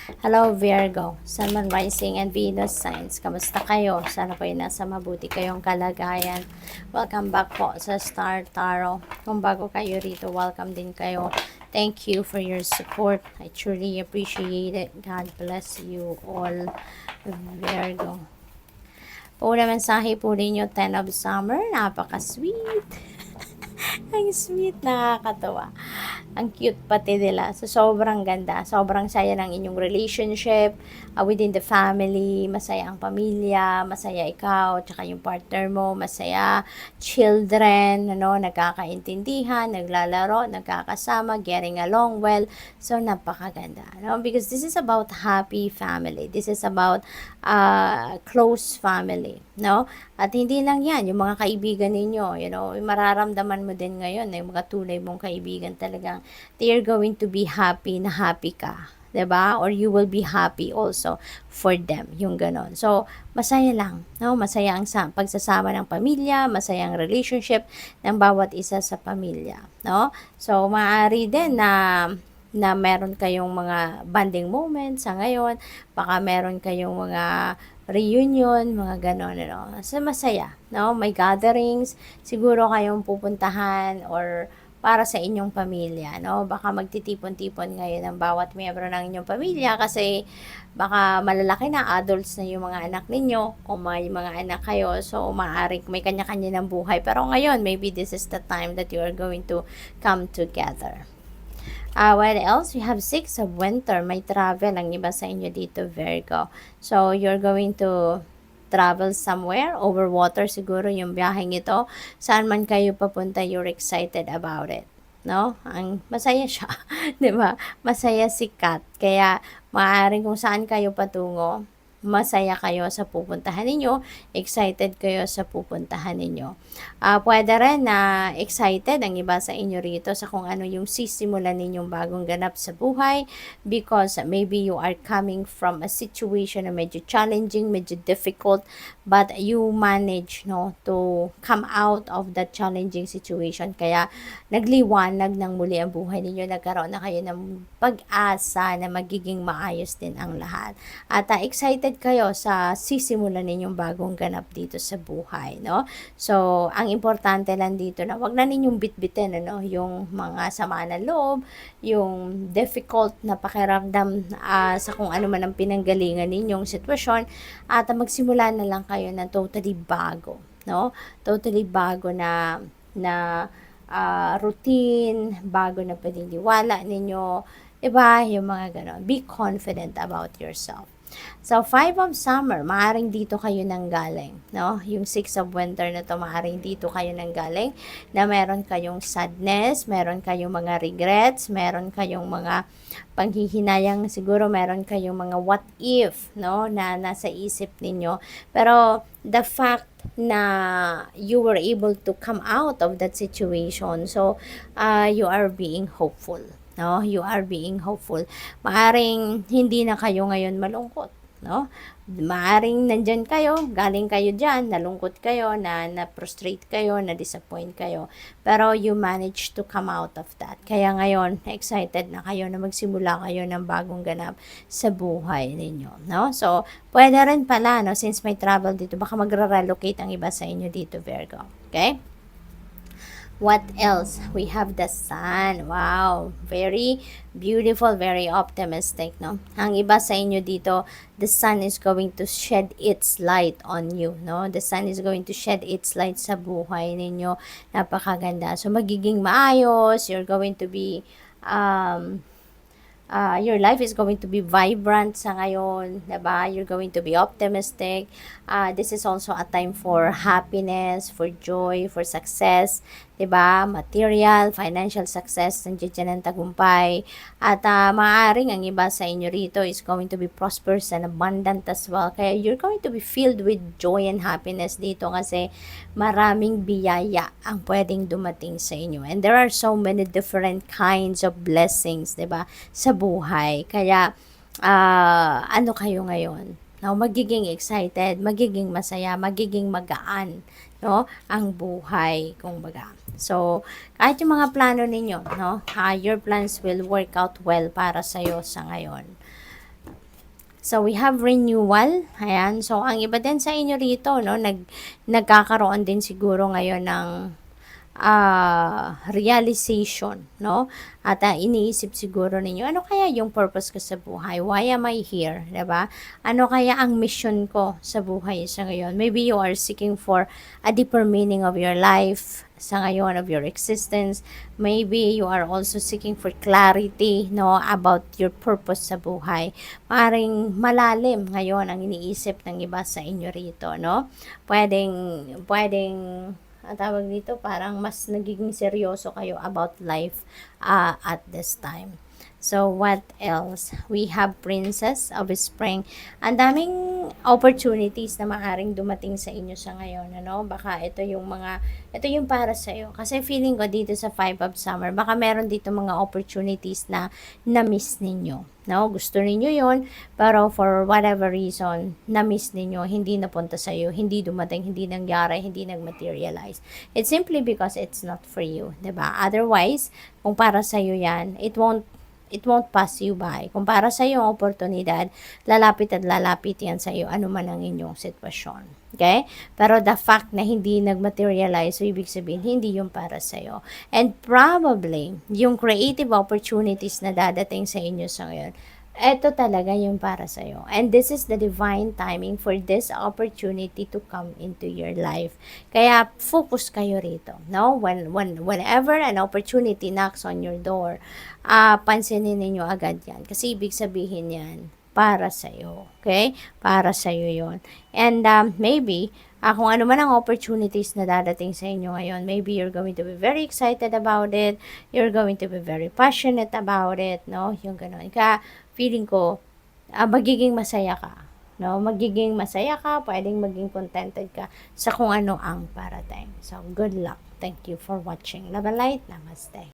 Hello Virgo, Sun, Moon, Rising, and Venus signs. Kamusta kayo? Sana po nasa mabuti kayong kalagayan. Welcome back po sa Star Tarot. Kung bago kayo rito, welcome din kayo. Thank you for your support. I truly appreciate it. God bless you all, Virgo. Una mensahe po ninyo, 10 of Summer. Napaka-sweet. Ang sweet, nakakatawa. Ang cute pati nila. So, sobrang ganda. Sobrang saya ng inyong relationship within the family. Masaya ang pamilya. Masaya ikaw, tsaka yung partner mo. Masaya. Children, ano, nagkakaintindihan, naglalaro, nagkakasama, getting along well. So, napakaganda. No? Because this is about happy family. This is about close family. No? At hindi lang yan, yung mga kaibigan ninyo, mararamdaman mo din ngayon, yung mga tunay mong kaibigan talagang, they are going to be happy na happy ka. 'Di ba? Or you will be happy also for them, yung ganon. So, masaya lang, no? Masaya ang pagsasama ng pamilya, masaya ang relationship ng bawat isa sa pamilya, no? So, maaari din na meron kayong mga bonding moments sa ngayon, baka meron kayong mga reunion, mga ganon, So, masaya, no? May gatherings, siguro kayong pupuntahan or para sa inyong pamilya, no? Baka magtitipon-tipon ngayon ang bawat miyembro ng inyong pamilya kasi baka malalaki na, adults na yung mga anak ninyo o may mga anak kayo, so maaaring may kanya-kanya ng buhay. Pero ngayon, maybe this is the time that you are going to come together. What else? We have 6 of Winter. May travel ang iba sa inyo dito, Virgo. So, you're going to travel somewhere over water siguro yung biyaheng ito. Saan man kayo papunta, you're excited about it. No? Ang masaya siya. 'Di ba? Masaya si Kat. Kaya maaaring kung saan kayo patungo, masaya kayo sa pupuntahan ninyo, excited kayo sa pupuntahan ninyo. Pwede rin na excited ang iba sa inyo rito sa kung ano yung sisimulan ninyong bagong ganap sa buhay because maybe you are coming from a situation na medyo challenging, medyo difficult, but you manage to come out of that challenging situation. Kaya nagliwanag ng muli ang buhay ninyo, nagkaroon na kayo ng pag-asa na magiging maayos din ang lahat. At excited kayo sa sisimulan ninyong bagong ganap dito sa buhay, no? So, ang importante lang dito na wag na ninyong bitbitin, yung mga sama ng loob, yung difficult na pakiramdam sa kung ano man ang pinanggalingan ninyong sitwasyon at magsimula na lang kayo na totally bago, no? Totally bago na routine, bago na paniniwala ninyo, diba? Yung mga ganon. Be confident about yourself. So, 5 of Summer, maaring dito kayo nanggaling, no? Yung 6 of Winter na to, maaring dito kayo nanggaling, na meron kayong sadness, meron kayong mga regrets, meron kayong mga panghihinayang, siguro meron kayong mga what if, no? Na nasa isip ninyo. Pero, the fact na you were able to come out of that situation, so, you are being hopeful. No, you are being hopeful. Maaring hindi na kayo ngayon malungkot, no? Maaring nandyan kayo, galing kayo dyan, nalungkot kayo, na-frustrate kayo, na-disappoint kayo. Pero you managed to come out of that. Kaya ngayon, excited na kayo na magsimula kayo ng bagong ganap sa buhay ninyo, no? So, pwede rin pala, no, since may travel dito, baka magre-relocate ang iba sa inyo dito, Virgo. Okay? What else? We have the sun. Wow. Very beautiful, very optimistic, no? Ang iba sa inyo dito, the sun is going to shed its light on you, no? The sun is going to shed its light sa buhay ninyo. Napakaganda. So, magiging maayos. You're going to be, your life is going to be vibrant sa ngayon, diba? You're going to be optimistic. This is also a time for happiness, for joy, for success, diba? Material, financial success, nandiyan dyan ang tagumpay. At maaaring ang iba sa inyo rito is going to be prosperous and abundant as well. Kaya you're going to be filled with joy and happiness dito kasi maraming biyaya ang pwedeng dumating sa inyo. And there are so many different kinds of blessings, diba? Sa buhay. Kaya, ano kayo ngayon? No, magiging excited, magiging masaya, magiging magaan, no, ang buhay, kumbaga. So, kahit yung mga plano ninyo, no, your plans will work out well para sa iyo sa ngayon. So, we have renewal. Ayan. So, ang iba din sa inyo rito, no, nagkakaroon din siguro ngayon ng realization, no? At iniisip siguro ninyo, ano kaya yung purpose ko sa buhay? Why am I here? Diba? Ano kaya ang mission ko sa buhay sa ngayon? Maybe you are seeking for a deeper meaning of your life sa ngayon, of your existence. Maybe you are also seeking for clarity, no, about your purpose sa buhay. Maring malalim ngayon ang iniisip ng iba sa inyo rito, no? Pwedeng ang tawag dito, parang mas nagiging seryoso kayo about life at this time. So, what else? We have Princess of Spring. Ang daming opportunities na maaaring dumating sa inyo sa ngayon, ano? Baka ito yung para sa iyo. Kasi feeling ko dito sa 5 of Summer, baka meron dito mga opportunities na na-miss ninyo. No? Gusto ninyo yon, pero for whatever reason, na-miss ninyo, hindi napunta sa iyo, hindi dumating, hindi nangyari, hindi nag-materialize. It's simply because it's not for you, 'di ba? Otherwise, kung para sa iyo 'yan, it won't pass you by. Kung para sa iyo ang oportunidad, lalapit at lalapit yan sa iyo, ano man ang inyong sitwasyon. Okay? Pero the fact na hindi nag-materialize, so ibig sabihin, hindi yung para sa iyo. And probably, yung creative opportunities na dadating sa inyo sa ngayon, eto talaga yung para sa iyo. And this is the divine timing for this opportunity to come into your life. Kaya focus kayo rito, no? Whenever an opportunity knocks on your door, pansinin ninyo agad 'yan kasi ibig sabihin 'yan para sa iyo. Okay? Para sa iyo 'yon. And maybe kung ano man ang opportunities na dadating sa inyo ngayon, maybe you're going to be very excited about it, you're going to be very passionate about it, no? Yung gano'n. Kaya feeling ko, magiging masaya ka, no? Magiging masaya ka, pwedeng maging contented ka sa kung ano ang parating. So, good luck. Thank you for watching. Love and light. Namaste.